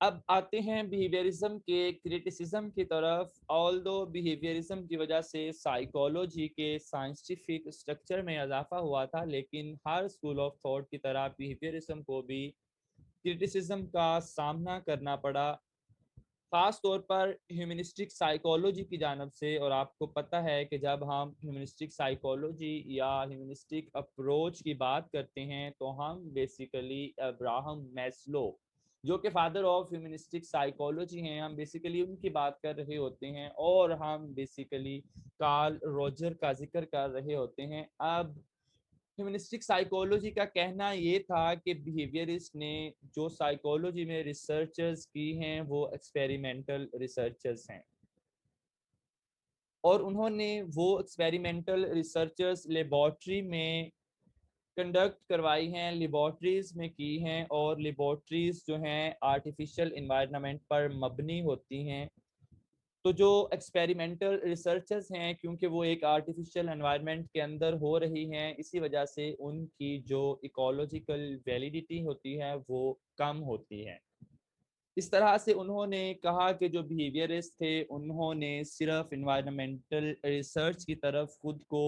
اب آتے ہیں بیہیویئرزم کے کریٹیسزم کی طرف. آلدو بیہیویئرزم کی وجہ سے سائیکالوجی کے سائنٹیفک اسٹرکچر میں اضافہ ہوا تھا، لیکن ہر اسکول آف تھاٹ کی طرح بیہیویئرزم کو بھی کریٹیسزم کا سامنا کرنا پڑا، خاص طور پر ہیومنسٹک سائیکالوجی کی جانب سے. اور آپ کو پتہ ہے کہ جب ہم ہیومنسٹک سائیکالوجی یا ہیومنسٹک اپروچ کی بات کرتے ہیں تو ہم بیسیکلی ابراہم میسلو جو کہ فادر آف ہیومنسٹک سائیکالوجی ہیں، ہم بیسیکلی ان کی بات کر رہے ہوتے ہیں، اور ہم بیسیکلی کارل روجر کا ذکر کر رہے ہوتے ہیں. اب ہیومنسٹک سائیکالوجی کا کہنا یہ تھا کہ بیہیویئرسٹ نے جو سائیکالوجی میں ریسرچز کی ہیں وہ ایکسپیریمنٹل ریسرچز ہیں، اور انہوں نے وہ ایکسپیریمنٹل ریسرچز لیبارٹری میں کنڈکٹ کروائی ہیں، لیبارٹریز میں کی ہیں، اور لیبارٹریز جو ہیں آرٹیفیشل انوائرنمنٹ پر مبنی ہوتی ہیں. تو جو ایکسپیریمنٹل ریسرچز ہیں، کیونکہ وہ ایک آرٹیفیشل انوائرمنٹ کے اندر ہو رہی ہیں، اسی وجہ سے ان کی جو ایکولوجیکل ویلیڈیٹی ہوتی ہے وہ کم ہوتی ہے. اس طرح سے انہوں نے کہا کہ جو بیہیویئرسٹ تھے انہوں نے صرف انوائرمنٹل ریسرچ کی طرف خود کو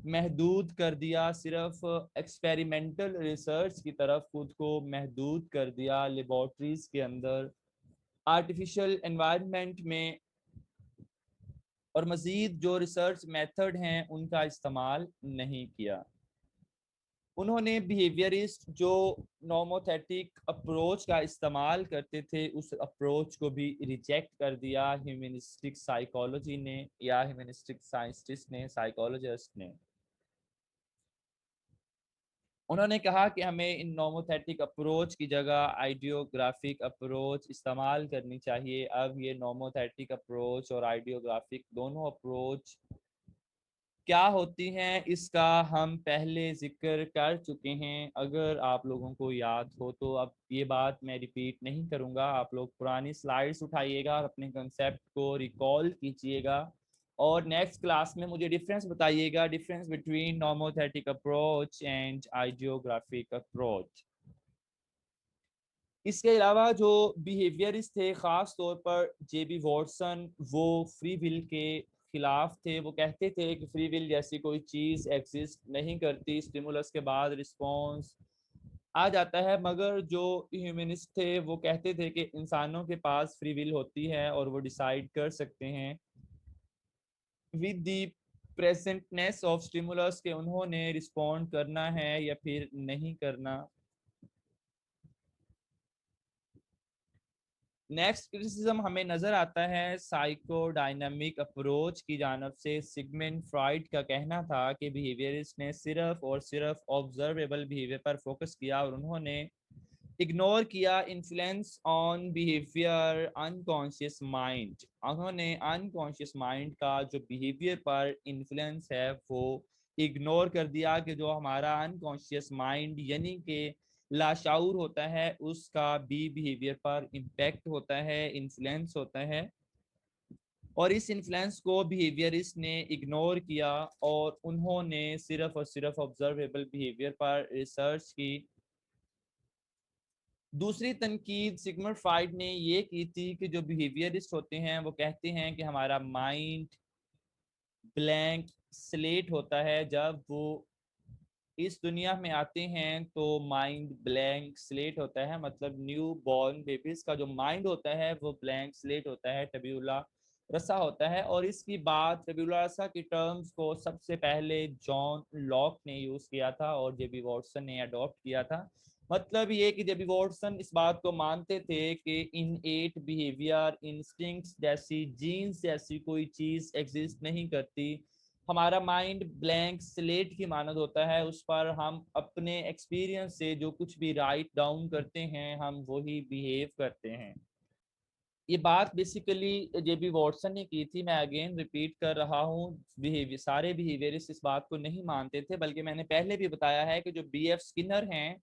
محدود کر دیا، صرف ایکسپیریمنٹل ریسرچ کی طرف خود کو محدود کر دیا، لیبارٹریز کے اندر آرٹیفیشل انوائرمنٹ میں، اور مزید جو ریسرچ میتھڈ ہیں ان کا استعمال نہیں کیا. انہوں نے بیہیویئرسٹ جو نوموتھیٹک اپروچ کا استعمال کرتے تھے اس اپروچ کو بھی ریجیکٹ کر دیا ہیومنسٹک سائیکالوجی نے یا ہیومنسٹک سائنسٹسٹ نے، سائیکالوجسٹ نے. انہوں نے کہا کہ ہمیں ان نوموتھیٹک اپروچ کی جگہ آئیڈیوگرافک اپروچ استعمال کرنی چاہیے. اب یہ نوموتھیٹک اپروچ اور آئیڈیوگرافک دونوں اپروچ کیا ہوتی ہیں اس کا ہم پہلے ذکر کر چکے ہیں. اگر آپ لوگوں کو یاد ہو تو اب یہ بات میں ریپیٹ نہیں کروں گا، آپ لوگ پرانی سلائیڈز اٹھائیے گا اور اپنے کنسیپٹ کو ریکال کیجیے گا، اور نیکسٹ کلاس میں مجھے ڈفرینس بتائیے گا، difference between nomothetic approach and idiographic approach. اس کے علاوہ جو بیہیویئرسٹ تھے، خاص طور پر جے بی واٹسن، وہ فری ول کے خلاف تھے. وہ کہتے تھے کہ فری ول جیسی کوئی چیز ایگزسٹ نہیں کرتی، اسٹیمولس کے بعد رسپانس آ جاتا ہے. مگر جو ہیومنسٹ تھے وہ کہتے تھے کہ انسانوں کے پاس فری ول ہوتی ہے اور وہ ڈیسائیڈ کر سکتے ہیں ود دی پریزنٹنیس آف اسٹیمولس کہ انہوں نے رسپونڈ کرنا ہے یا پھر نہیں کرنا. نیکسٹ کرٹیسزم ہمیں نظر آتا ہے سائیکو ڈائنامک اپروچ کی جانب سے. سگمنڈ فرائڈ کا کہنا تھا کہ بیہیویئرسٹ نے صرف اور صرف آبزرویبل بیہیویئر پر فوکس کیا، اور انہوں نے اگنور کیا influence on behaviour unconscious mind. انہوں نے انکانشیس مائنڈ کا جو بیہیویئر پر انفلوئنس ہے وہ اگنور کر دیا، کہ جو ہمارا انکانشیس مائنڈ یعنی کہ لاشعور ہوتا ہے اس کا بھی بیہیویئر پر امپیکٹ ہوتا ہے، انفلوئنس ہوتا ہے. اور اس انفلوئنس کو بیہیویئرسٹ نے اگنور کیا اور انہوں نے صرف اور صرف آبزرویبل بیہیویئر پر ریسرچ کی. دوسری تنقید سگمنڈ فرائڈ نے یہ کی تھی کہ جو بیہیویئرسٹ ہوتے ہیں وہ کہتے ہیں کہ ہمارا مائنڈ بلینک سلیٹ ہوتا ہے. جب وہ اس دنیا میں آتے ہیں تو مائنڈ بلینک سلیٹ ہوتا ہے، مطلب نیو بورن بیبیز کا جو مائنڈ ہوتا ہے وہ بلینک سلیٹ ہوتا ہے، ٹیبیولا رسا ہوتا ہے. اور اس کی بات ٹیبیولا رسا کی ٹرمز کو سب سے پہلے جان لاک نے یوز کیا تھا اور جے بی واٹسن نے اڈاپٹ کیا تھا. مطلب یہ کہ جے بی واٹسن اس بات کو مانتے تھے کہ ان ایٹ بیہیویئر انسٹنکٹس جیسی جینز جیسی کوئی چیز ایگزسٹ نہیں کرتی. ہمارا مائنڈ بلینک سلیٹ کی مانند ہوتا ہے، اس پر ہم اپنے ایکسپیرینس سے جو کچھ بھی رائٹ ڈاؤن کرتے ہیں ہم وہی بیہیو کرتے ہیں. یہ بات بیسیکلی جے بی واٹسن نے کی تھی. میں اگین ریپیٹ کر رہا ہوں، سارے بیہیویئرسٹ اس بات کو نہیں مانتے تھے، بلکہ میں نے پہلے بھی بتایا ہے کہ جو بی ایف اسکنر ہیں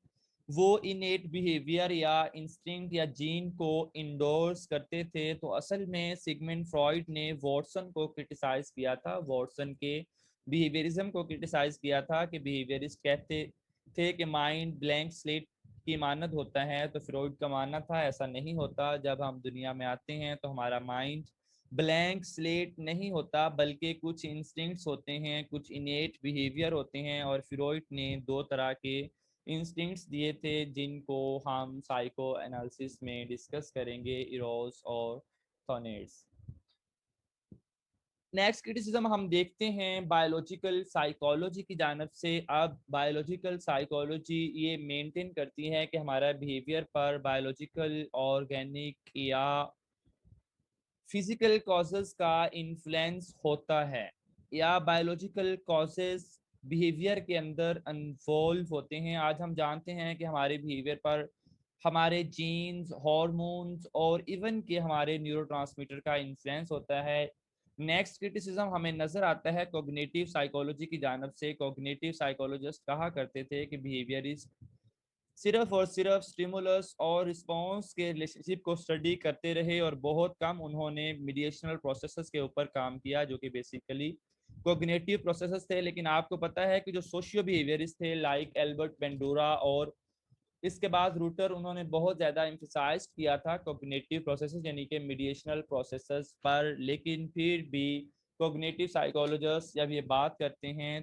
وہ انیٹ بیہیویئر یا انسٹنکٹ یا جین کو انڈورس کرتے تھے. تو اصل میں سگمنڈ فرائڈ نے واٹسن کو کرٹیسائز کیا تھا، واٹسن کے بیہیویئرزم کو کرٹیسائز کیا تھا کہ بیہیویئرسٹ کہتے تھے کہ مائنڈ بلینک سلیٹ کی مانند ہوتا ہے، تو فروئڈ کا ماننا تھا ایسا نہیں ہوتا. جب ہم دنیا میں آتے ہیں تو ہمارا مائنڈ بلینک سلیٹ نہیں ہوتا، بلکہ کچھ انسٹنکٹس ہوتے ہیں، کچھ انیٹ بیہیویئر ہوتے ہیں. اور فروئڈ نے 2 طرح کے انسٹنکٹس دیے تھے جن کو ہم سائیکو انالیسس میں ڈسکس کریں گے، ایروس اور تھونیٹس. نیکسٹ کرٹیسزم ہم دیکھتے ہیں بایولوجیکل سائیکالوجی کی جانب سے. اب بایولوجیکل سائیکالوجی یہ مینٹین کرتی ہے کہ ہمارا بیہیویئر پر بایولوجیکل، آرگینک یا فزیکل کازز کا انفلوئنس ہوتا ہے، یا بایولوجیکل کازز بیہیویئر کے اندر انوالو ہوتے ہیں. آج ہم جانتے ہیں کہ ہمارے بیہیویئر پر ہمارے جینز، ہارمونز اور ایون کہ ہمارے نیورو ٹرانسمیٹر کا انفلوئنس ہوتا ہے. نیکسٹ کرٹیسزم ہمیں نظر آتا ہے کوگنیٹیو سائیکالوجی کی جانب سے. کوگنیٹیو سائیکالوجسٹ کہا کرتے تھے کہ بیہیویئرسٹ صرف اور صرف سٹیمولس اور رسپانس کے ریلیشن شپ کو اسٹڈی کرتے رہے، اور بہت کم انہوں نے میڈیشنل پروسیسز کے اوپر کام کیا جو کہ بیسیکلی کوگنیٹیو پروسیسز تھے. لیکن آپ کو پتہ ہے کہ جو سوشیو بیہیویئرسٹ تھے لائک ایلبرٹ بینڈورا اور اس کے بعد روٹر، انہوں نے بہت زیادہ ایمفسائز کیا تھا کوگنیٹیو پروسیسز یعنی کہ میڈیشنل پروسیسز پر. لیکن پھر بھی کوگنیٹیو سائیکالوجسٹ جب یہ بات کرتے ہیں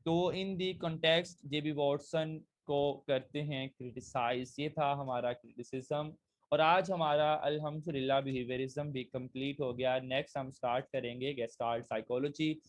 تو ان دی کنٹیکسٹ جے بی واٹسن کو کرتے ہیں کرٹیسائز. یہ تھا ہمارا کرٹیسزم، اور آج ہمارا الحمدللہ بیہیویئرزم بھی کمپلیٹ ہو گیا. نیکسٹ ہم سٹارٹ کریں گے گیسٹالٹ سائیکالوجی.